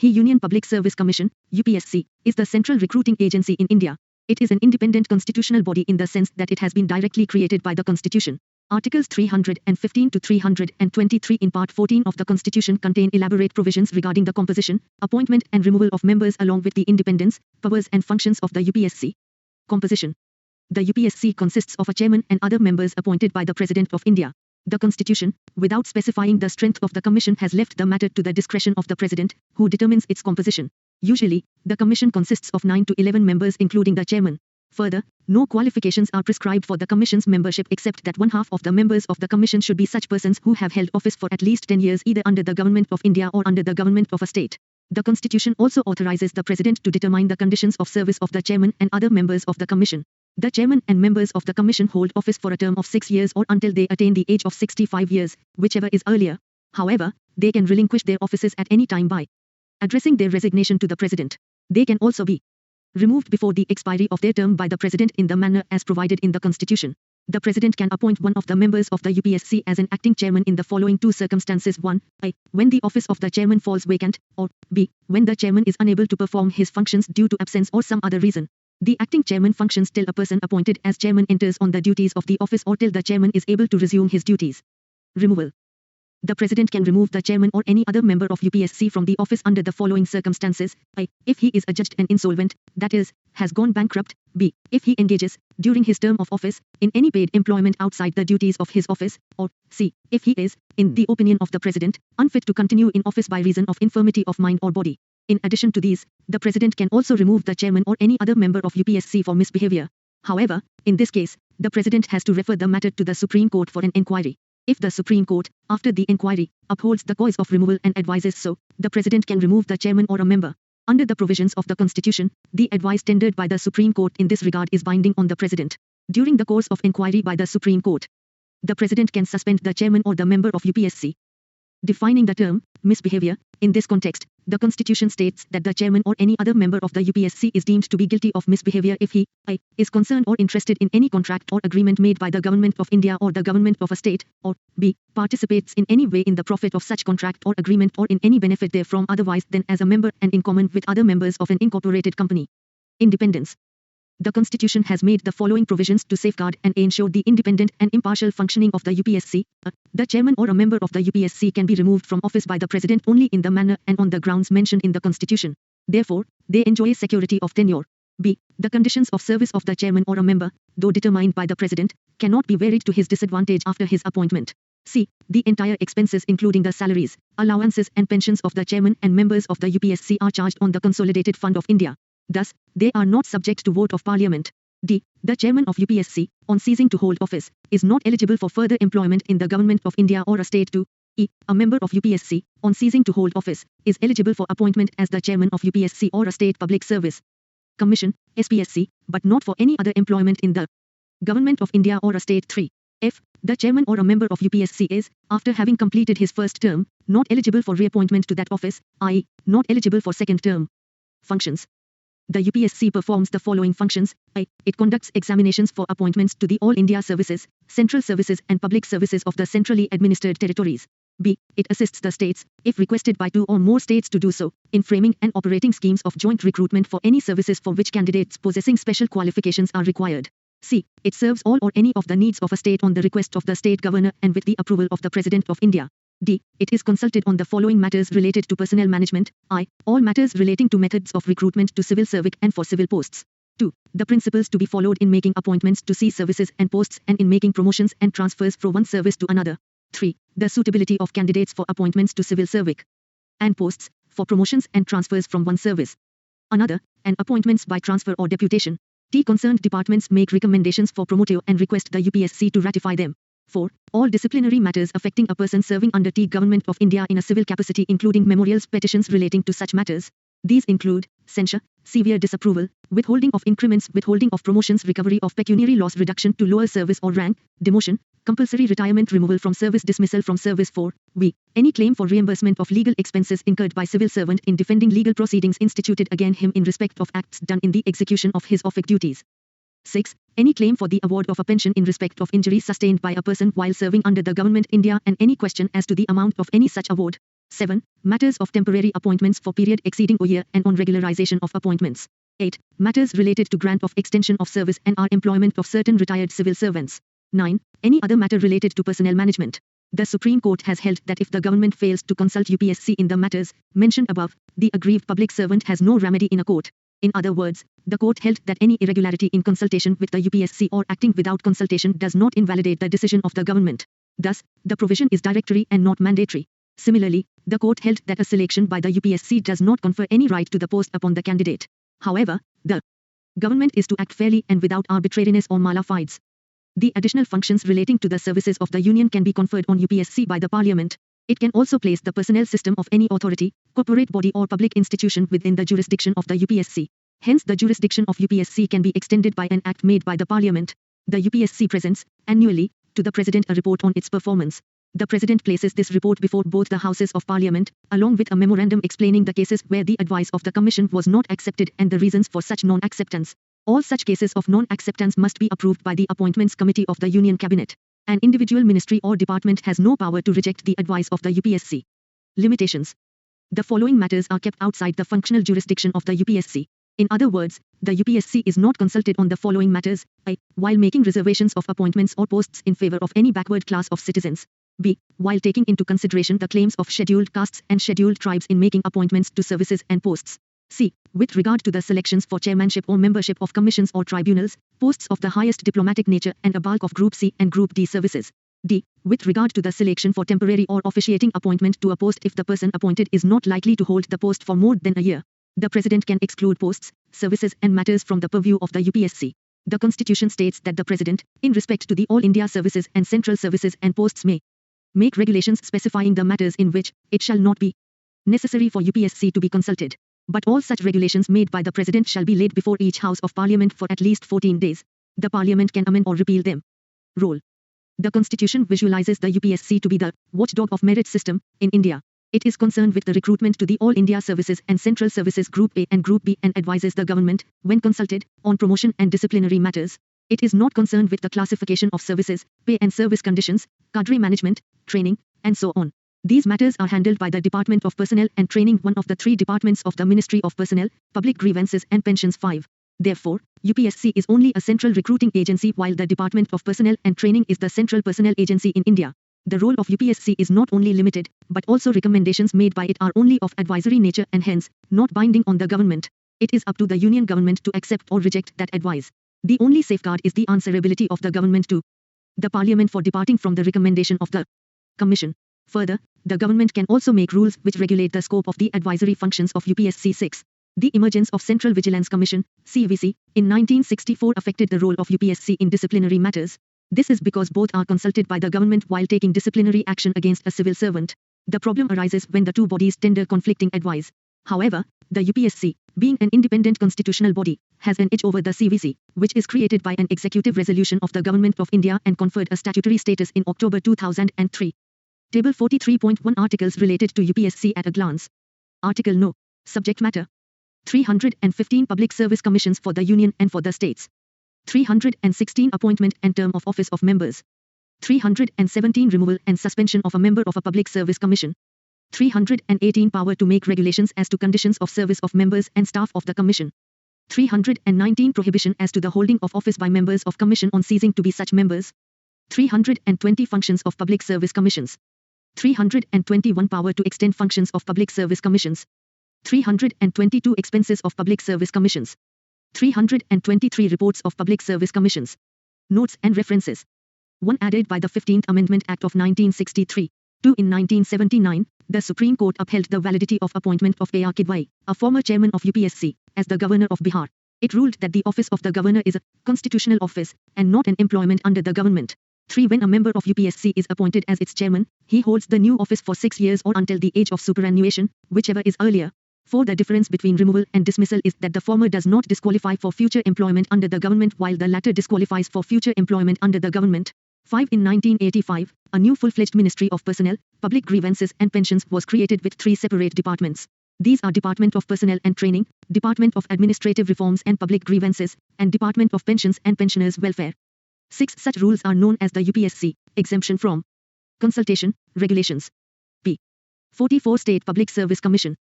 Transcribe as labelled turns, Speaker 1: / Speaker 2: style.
Speaker 1: Union Public Service Commission, UPSC, is the central recruiting agency in India. It is an independent constitutional body in the sense that it has been directly created by the Constitution. Articles 315 to 323 in Part 14 of the Constitution contain elaborate provisions regarding the composition, appointment and removal of members along with the independence, powers and functions of the UPSC. Composition. The UPSC consists of a chairman and other members appointed by the President of India. The Constitution, without specifying the strength of the commission, has left the matter to the discretion of the President, who determines its composition. Usually, the commission consists of 9 to 11 members including the chairman. Further, no qualifications are prescribed for the commission's membership except that one half of the members of the commission should be such persons who have held office for at least 10 years either under the government of India or under the government of a state. The Constitution also authorizes the President to determine the conditions of service of the chairman and other members of the commission. The chairman and members of the commission hold office for a term of 6 years or until they attain the age of 65 years, whichever is earlier. However, they can relinquish their offices at any time by addressing their resignation to the President. They can also be removed before the expiry of their term by the President in the manner as provided in the Constitution. The President can appoint one of the members of the UPSC as an acting chairman in the following two circumstances: 1. A. When the office of the chairman falls vacant, or B. When the chairman is unable to perform his functions due to absence or some other reason. The acting chairman functions till a person appointed as chairman enters on the duties of the office or till the chairman is able to resume his duties. Removal. The President can remove the chairman or any other member of UPSC from the office under the following circumstances: A. If he is adjudged and insolvent, that is, has gone bankrupt. B. If he engages, during his term of office, in any paid employment outside the duties of his office. Or C. If he is, in the opinion of the President, unfit to continue in office by reason of infirmity of mind or body. In addition to these, the President can also remove the chairman or any other member of UPSC for misbehavior. However, in this case, the President has to refer the matter to the Supreme Court for an inquiry. If the Supreme Court, after the inquiry, upholds the cause of removal and advises so, the President can remove the chairman or a member. Under the provisions of the Constitution, the advice tendered by the Supreme Court in this regard is binding on the President. During the course of inquiry by the Supreme Court, the President can suspend the chairman or the member of UPSC. Defining the term misbehavior, in this context, the Constitution states that the chairman or any other member of the UPSC is deemed to be guilty of misbehavior if he A. is concerned or interested in any contract or agreement made by the Government of India or the Government of a state, or B. participates in any way in the profit of such contract or agreement or in any benefit therefrom otherwise than as a member and in common with other members of an incorporated company. Independence. The Constitution has made the following provisions to safeguard and ensure the independent and impartial functioning of the UPSC. The chairman or a member of the UPSC can be removed from office by the President only in the manner and on the grounds mentioned in the Constitution. Therefore, they enjoy security of tenure. B. The conditions of service of the chairman or a member, though determined by the President, cannot be varied to his disadvantage after his appointment. C. The entire expenses including the salaries, allowances and pensions of the chairman and members of the UPSC are charged on the Consolidated Fund of India. Thus, they are not subject to vote of Parliament. D. The chairman of UPSC, on ceasing to hold office, is not eligible for further employment in the Government of India or a state. 2. E. A member of UPSC, on ceasing to hold office, is eligible for appointment as the chairman of UPSC or a state public service commission, SPSC, but not for any other employment in the Government of India or a state. 3. F. The chairman or a member of UPSC is, after having completed his first term, not eligible for reappointment to that office, i.e., not eligible for second term. Functions. The UPSC performs the following functions. A. It conducts examinations for appointments to the All India Services, Central Services and Public Services of the centrally administered territories. B. It assists the states, if requested by 2 or more states to do so, in framing and operating schemes of joint recruitment for any services for which candidates possessing special qualifications are required. C. It serves all or any of the needs of a state on the request of the state governor and with the approval of the President of India. D. It is consulted on the following matters related to personnel management. I. All matters relating to methods of recruitment to civil service and for civil posts. 2. The principles to be followed in making appointments to see services and posts and in making promotions and transfers from one service to another. 3. The suitability of candidates for appointments to civil service and posts, for promotions and transfers from one service another, and appointments by transfer or deputation. T. Concerned departments make recommendations for promotive and request the UPSC to ratify them. 4. All disciplinary matters affecting a person serving under the Government of India in a civil capacity including memorials, petitions relating to such matters. These include censure, severe disapproval, withholding of increments, withholding of promotions, recovery of pecuniary loss, reduction to lower service or rank, demotion, compulsory retirement, removal from service, dismissal from service. 4. V. Any claim for reimbursement of legal expenses incurred by civil servant in defending legal proceedings instituted against him in respect of acts done in the execution of his office duties. 6. Any claim for the award of a pension in respect of injuries sustained by a person while serving under the Government India and any question as to the amount of any such award. 7. Matters of temporary appointments for period exceeding a year and on regularization of appointments. 8. Matters related to grant of extension of service and or employment of certain retired civil servants. 9. Any other matter related to personnel management. The Supreme Court has held that if the government fails to consult UPSC in the matters mentioned above, the aggrieved public servant has no remedy in a court. In other words, the court held that any irregularity in consultation with the UPSC or acting without consultation does not invalidate the decision of the government. Thus, the provision is directory and not mandatory. Similarly, the court held that a selection by the UPSC does not confer any right to the post upon the candidate. However, the government is to act fairly and without arbitrariness or mala-fides. The additional functions relating to the services of the Union can be conferred on UPSC by the Parliament. It can also place the personnel system of any authority, corporate body or public institution within the jurisdiction of the UPSC. Hence, the jurisdiction of UPSC can be extended by an act made by the Parliament. The UPSC presents, annually, to the President a report on its performance. The President places this report before both the Houses of Parliament, along with a memorandum explaining the cases where the advice of the Commission was not accepted and the reasons for such non-acceptance. All such cases of non-acceptance must be approved by the Appointments Committee of the Union Cabinet. An individual ministry or department has no power to reject the advice of the UPSC. Limitations. The following matters are kept outside the functional jurisdiction of the UPSC. In other words, the UPSC is not consulted on the following matters: a. While making reservations of appointments or posts in favor of any backward class of citizens. b. While taking into consideration the claims of scheduled castes and scheduled tribes in making appointments to services and posts. c. With regard to the selections for chairmanship or membership of commissions or tribunals, posts of the highest diplomatic nature and a bulk of Group C and Group D services. d. With regard to the selection for temporary or officiating appointment to a post if the person appointed is not likely to hold the post for more than a year. The President can exclude posts, services and matters from the purview of the UPSC. The Constitution states that the President, in respect to the All India services and central services and posts, may make regulations specifying the matters in which it shall not be necessary for UPSC to be consulted. But all such regulations made by the President shall be laid before each House of Parliament for at least 14 days. The Parliament can amend or repeal them. Role. The Constitution visualizes the UPSC to be the watchdog of merit system in India. It is concerned with the recruitment to the All India Services and Central Services Group A and Group B and advises the government, when consulted, on promotion and disciplinary matters. It is not concerned with the classification of services, pay and service conditions, cadre management, training, and so on. These matters are handled by the Department of Personnel and Training, one of the three departments of the Ministry of Personnel, Public Grievances and Pensions 5. Therefore, UPSC is only a central recruiting agency while the Department of Personnel and Training is the central personnel agency in India. The role of UPSC is not only limited, but also recommendations made by it are only of advisory nature and hence, not binding on the government. It is up to the Union government to accept or reject that advice. The only safeguard is the answerability of the government to the Parliament for departing from the recommendation of the Commission. Further, the government can also make rules which regulate the scope of the advisory functions of UPSC 6. The emergence of Central Vigilance Commission, CVC, in 1964 affected the role of UPSC in disciplinary matters. This is because both are consulted by the government while taking disciplinary action against a civil servant. The problem arises when the two bodies tender conflicting advice. However, the UPSC, being an independent constitutional body, has an edge over the CVC, which is created by an executive resolution of the Government of India and conferred a statutory status in October 2003. Table 43.1 Articles related to UPSC at a glance. Article No. Subject Matter. 315 Public Service Commissions for the Union and for the States. 316 Appointment and term of office of members. 317 Removal and suspension of a member of a public service commission. 318 Power to make regulations as to conditions of service of members and staff of the commission. 319 Prohibition as to the holding of office by members of commission on ceasing to be such members. 320 Functions of public service commissions. 321 Power to extend functions of public service commissions. 322 Expenses of public service commissions. 323 Reports of public service commissions. Notes and references. 1 added by the 15th Amendment Act of 1963. 2 in 1979, the Supreme Court upheld the validity of appointment of A.R. Kidwai, a former chairman of UPSC, as the governor of Bihar. It ruled that the office of the governor is a constitutional office and not an employment under the government. 3. When a member of UPSC is appointed as its chairman, he holds the new office for 6 years or until the age of superannuation, whichever is earlier. 4. The difference between removal and dismissal is that the former does not disqualify for future employment under the government while the latter disqualifies for future employment under the government. 5. In 1985, a new full-fledged Ministry of Personnel, Public Grievances and Pensions was created with 3 separate departments. These are Department of Personnel and Training, Department of Administrative Reforms and Public Grievances, and Department of Pensions and Pensioners' Welfare. 6 such rules are known as the UPSC exemption from consultation regulations. P. 44 State Public Service Commission.